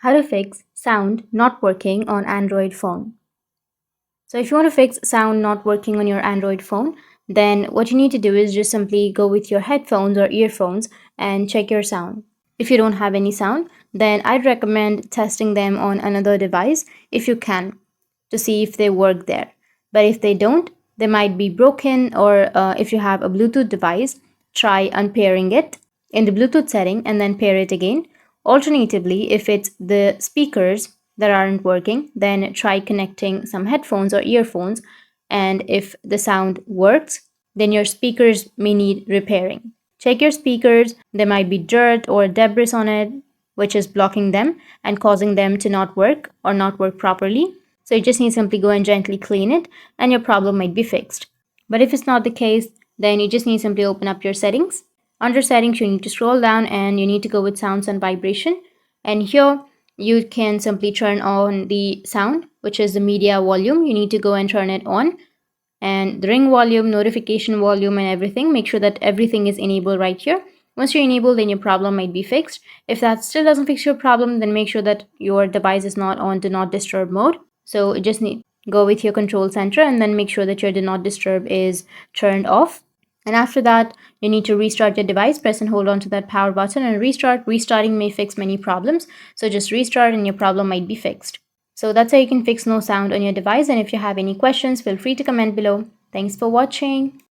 How to fix sound not working on Android phone. So if you want to fix sound not working on your Android phone, then what you need to do is just simply go with your headphones or earphones and check your sound. If you don't have any sound, then I'd recommend testing them on another device if you can to see if they work there. But if they don't, they might be broken, or if you have a Bluetooth device, try unpairing it in the Bluetooth setting and then pair it again. Alternatively, if it's the speakers that aren't working, then try connecting some headphones or earphones. And if the sound works, then your speakers may need repairing. Check your speakers, there might be dirt or debris on it, which is blocking them and causing them to not work or not work properly. So you just need to simply go and gently clean it, and your problem might be fixed. But if it's not the case, then you just need to simply open up your settings. Under settings, you need to scroll down and you need to go with sounds and vibration. And here you can simply turn on the sound, which is the media volume. You need to go and turn it on. And the ring volume, notification volume, and everything. Make sure that everything is enabled right here. Once you're enabled, then your problem might be fixed. If that still doesn't fix your problem, then make sure that your device is not on do not disturb mode. So just need go with your control center and then make sure that your do not disturb is turned off. And after that, you need to restart your device. Press and hold on to that power button and restart. Restarting may fix many problems. So just restart and your problem might be fixed. So that's how you can fix no sound on your device. And if you have any questions, feel free to comment below. Thanks for watching.